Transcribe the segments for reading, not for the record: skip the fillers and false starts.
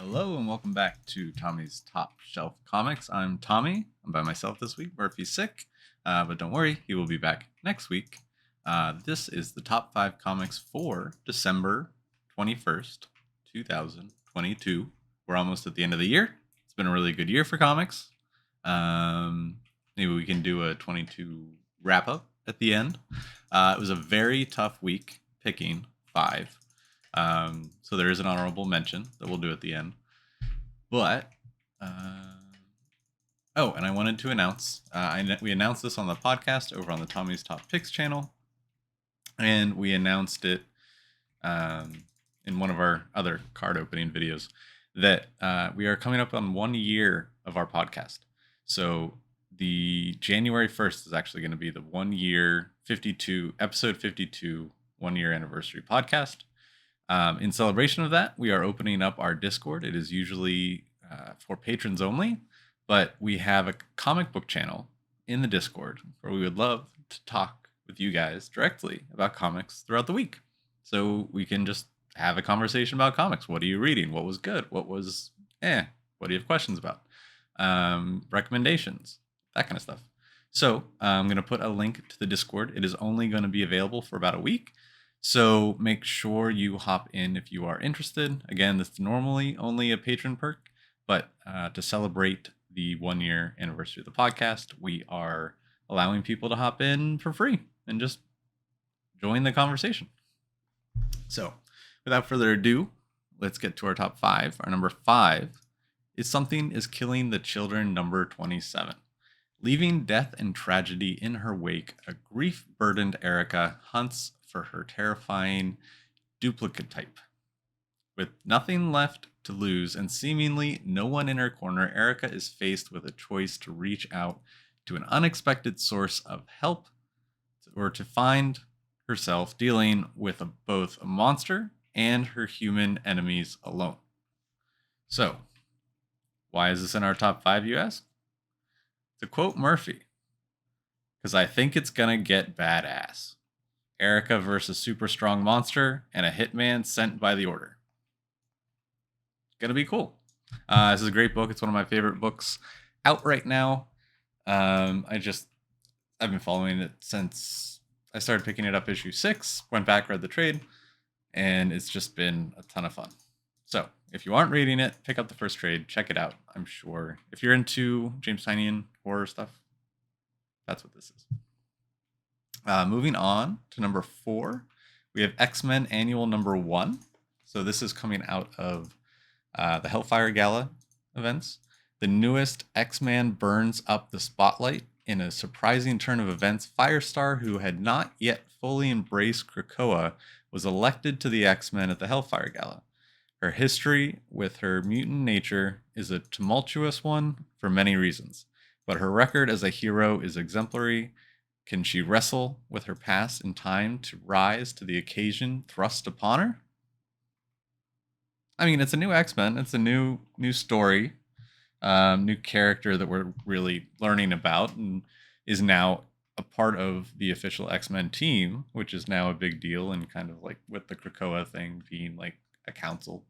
Hello and welcome back to Tommy's Top Shelf Comics. I'm Tommy. I'm by myself this week. Murphy's sick, but don't worry, he will be back next week. This is the top 5 comics for December 21st, 2022. We're almost at the end of the year. It's been a really good year for comics. Maybe we can do a 22 wrap up at the end. It was a very tough week picking 5. So there is an honorable mention that we'll do at the end. But and I wanted to announce we announced this on the podcast over on the Tommy's Top Picks channel, and we announced it in one of our other card opening videos that we are coming up on 1 year of our podcast. So the January 1st is actually going to be the 1 year episode 52 1 year anniversary podcast. In celebration of that, we are opening up our Discord. It is usually for patrons only, but we have a comic book channel in the Discord where we would love to talk with you guys directly about comics throughout the week. So we can just have a conversation about comics. What are you reading? What was good? What was What do you have questions about? Recommendations, that kind of stuff. So I'm going to put a link to the Discord. It is only going to be available for about a week. So make sure you hop in if you are interested. Again, this is normally only a patron perk, but to celebrate the 1 year anniversary of the podcast, we are allowing people to hop in for free and just join the conversation. So without further ado, let's get to our top 5. Our number 5 is Something is Killing the Children, number 27. Leaving death and tragedy in her wake, a grief-burdened Erica hunts for her terrifying duplicate type. With nothing left to lose and seemingly no one in her corner, Erica is faced with a choice to reach out to an unexpected source of help or to find herself dealing with both a monster and her human enemies alone. So, why is this in our top 5, you ask? To quote Murphy, because I think it's gonna get badass. Erica versus super strong monster and a hitman sent by the Order. Gonna be cool. This is a great book. It's one of my favorite books out right now. I've been following it since I started picking it up issue 6, went back, read the trade, and it's just been a ton of fun. So if you aren't reading it, pick up the first trade, check it out. I'm sure if you're into James Tynion horror stuff, that's what this is. Moving on to number 4, we have X-Men Annual number 1. So this is coming out of the Hellfire Gala events. The newest X-Man burns up the spotlight. In a surprising turn of events, Firestar, who had not yet fully embraced Krakoa, was elected to the X-Men at the Hellfire Gala. Her history with her mutant nature is a tumultuous one for many reasons, but her record as a hero is exemplary. Can she wrestle with her past in time to rise to the occasion thrust upon her? I mean, it's a new X-Men. It's a new story, new character that we're really learning about, and is now a part of the official X-Men team, which is now a big deal, and kind of like with the Krakoa thing being like a council.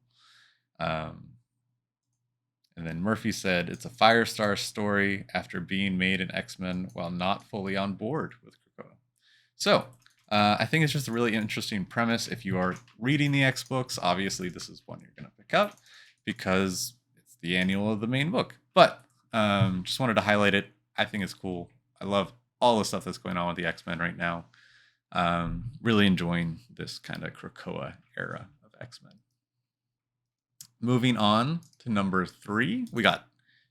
And then Murphy said it's a Firestar story after being made an X-Men while not fully on board with Krakoa. So I think it's just a really interesting premise. If you are reading the X books, obviously this is one you're going to pick up because it's the annual of the main book. But just wanted to highlight it. I think it's cool. I love all the stuff that's going on with the X-Men right now. Really enjoying this kind of Krakoa era of X-Men. Moving on to number 3, we got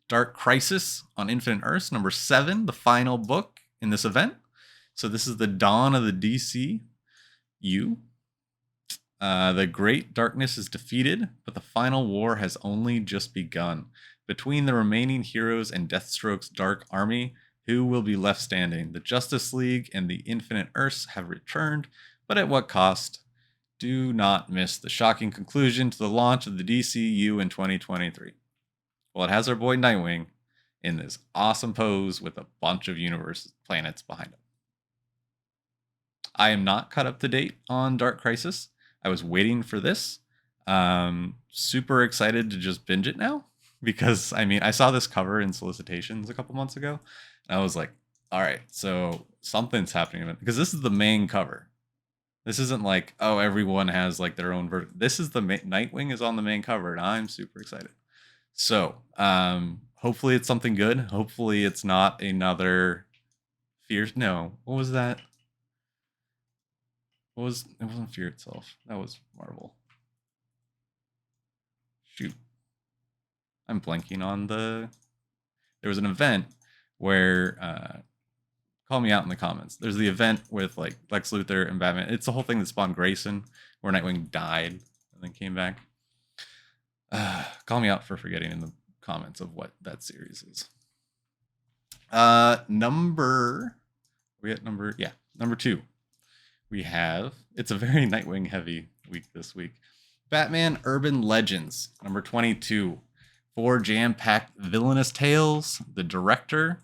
Dark Crisis on Infinite Earths, number 7, the final book in this event. So this is the dawn of the DCU. The great darkness is defeated, but the final war has only just begun. Between the remaining heroes and Deathstroke's dark army, who will be left standing? The Justice League and the Infinite Earths have returned, but at what cost? Do not miss the shocking conclusion to the launch of the DCU in 2023. Well, it has our boy Nightwing in this awesome pose with a bunch of universe planets behind him. I am not caught up to date on Dark Crisis. I was waiting for this. Super excited to just binge it now because I mean I saw this cover in solicitations a couple months ago, and I was like, all right, so something's happening because this is the main cover. This isn't like, oh, everyone has like their own version. This is the Nightwing is on the main cover, and I'm super excited. So, hopefully it's something good. Hopefully it's not another Fear. No, what was that? What was it? Wasn't Fear itself. That was Marvel. Shoot, I'm blanking on the. There was an event where call me out in the comments. There's the event with like Lex Luthor and Batman. It's the whole thing that spawned Grayson, where Nightwing died and then came back. Call me out for forgetting in the comments of what that series is. Number 2. We have, it's a very Nightwing heavy week this week. Batman Urban Legends, number 22. 4 jam-packed villainous tales. The Director,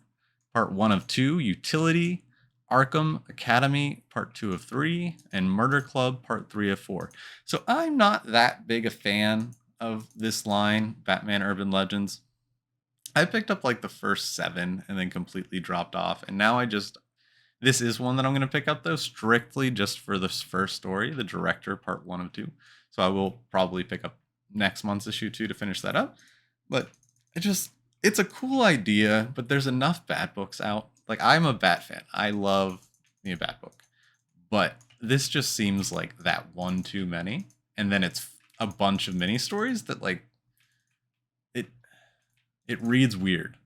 part 1 of 2. Utility, Arkham Academy, part 2 of 3, and Murder Club, part 3 of 4. So I'm not that big a fan of this line, Batman Urban Legends. I picked up like the first 7 and then completely dropped off, and now this is one that I'm going to pick up though, strictly just for this first story, The Director, part 1 of 2. So I will probably pick up next month's issue 2 to finish that up. But it's a cool idea, but there's enough Bat books out. Like, I'm a Bat fan. I love the Bat book. But this just seems like that one too many. And then it's a bunch of mini stories that like it reads weird.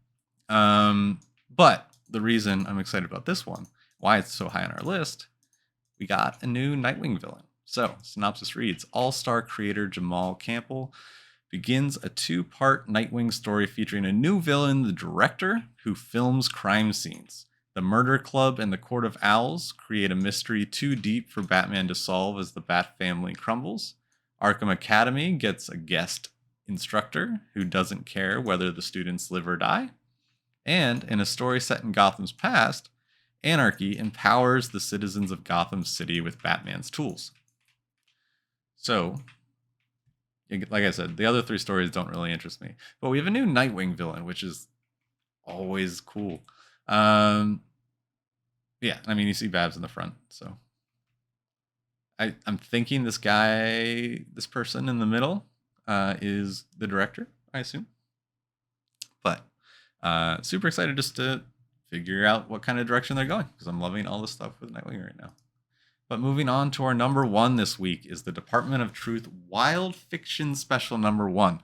But the reason I'm excited about this one, why it's so high on our list, we got a new Nightwing villain. So, synopsis reads, All-Star creator Jamal Campbell begins a 2-part Nightwing story featuring a new villain, the Director, who films crime scenes. The Murder Club and the Court of Owls create a mystery too deep for Batman to solve as the Bat family crumbles. Arkham Academy gets a guest instructor who doesn't care whether the students live or die. And in a story set in Gotham's past, Anarchy empowers the citizens of Gotham City with Batman's tools. So, like I said, the other 3 stories don't really interest me. But we have a new Nightwing villain, which is always cool. Yeah, I mean, you see Babs in the front, so. I'm thinking this person in the middle is the Director, I assume. But super excited just to figure out what kind of direction they're going, because I'm loving all this stuff with Nightwing right now. But moving on to our number 1 this week is the Department of Truth Wild Fiction Special number 1.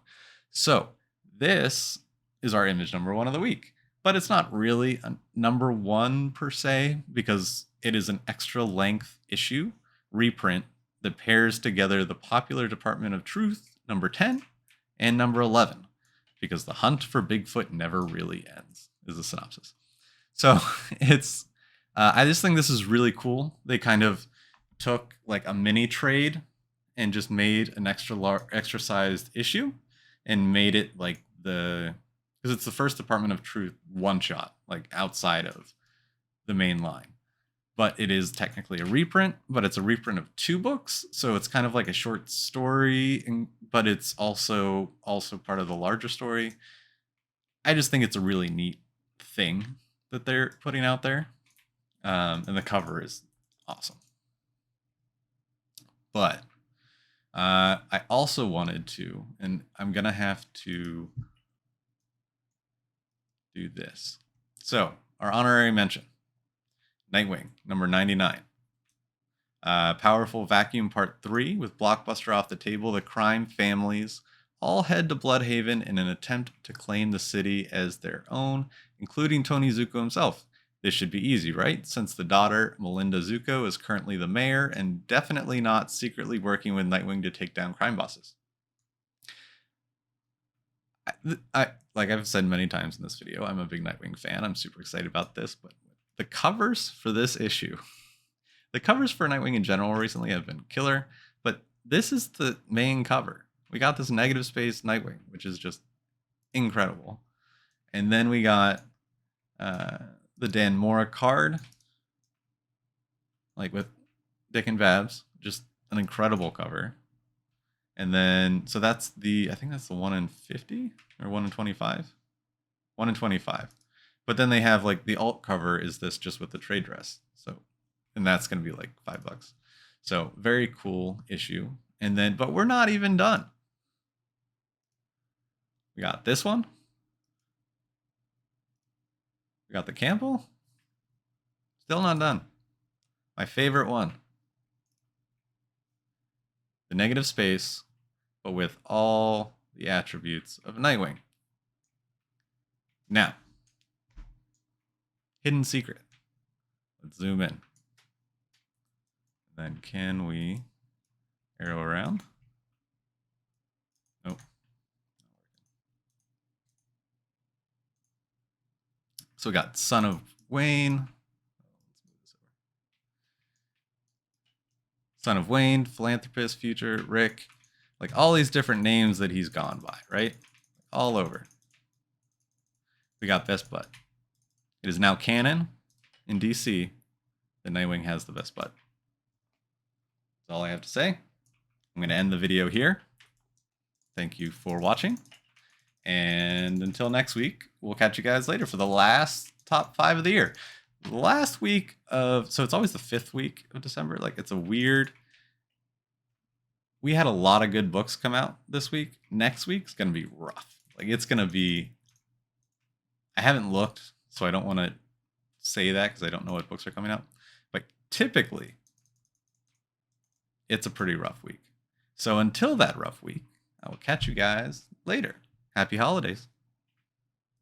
So this is our image number 1 of the week, but it's not really a number 1 per se, because it is an extra length issue reprint that pairs together the popular Department of Truth number 10 and number 11, because the hunt for Bigfoot never really ends, is the synopsis. So it's, I just think this is really cool. They kind of took like a mini trade and just made an extra sized issue and made it like because it's the first Department of Truth one shot, like outside of the main line. But it is technically a reprint, but it's a reprint of 2 books. So it's kind of like a short story, but it's also part of the larger story. I just think it's a really neat thing that they're putting out there. And the cover is awesome. But I also wanted to, and I'm going to have to do this. So, our honorary mention, Nightwing, number 99. Powerful Vacuum Part 3, with Blockbuster off the table, the crime families all head to Bloodhaven in an attempt to claim the city as their own, including Tony Zuko himself. This should be easy, right? Since the daughter, Melinda Zuko, is currently the mayor and definitely not secretly working with Nightwing to take down crime bosses. Like I've said many times in this video, I'm a big Nightwing fan. I'm super excited about this, but the covers for this issue, the covers for Nightwing in general recently have been killer, but this is the main cover. We got this negative space Nightwing, which is just incredible. And then we got the Dan Mora card, like with Dick and Babs, just an incredible cover. And then, so that's I think that's the 1 in 50 or 1 in 25? 1 in 25. But then they have like the alt cover is this just with the trade dress. So, and that's going to be like $5. So very cool issue. And then, but we're not even done. We got this one. We got the Campbell. Still not done. My favorite one. The negative space, but with all the attributes of Nightwing. Now, hidden secret. Let's zoom in. Then can we arrow around? Nope. So we got Son of Wayne. Son of Wayne, Philanthropist, Future, Rick. Like all these different names that he's gone by, right? All over. We got Best Bud. It is now canon in DC that Nightwing has the best butt. That's all I have to say. I'm going to end the video here. Thank you for watching. And until next week, we'll catch you guys later for the last top 5 of the year. Last week of, so it's always the 5th week of December. Like it's a weird, we had a lot of good books come out this week. Next week's going to be rough. Like it's going to be, I haven't looked, so I don't want to say that because I don't know what books are coming out. But typically, it's a pretty rough week. So until that rough week, I will catch you guys later. Happy holidays.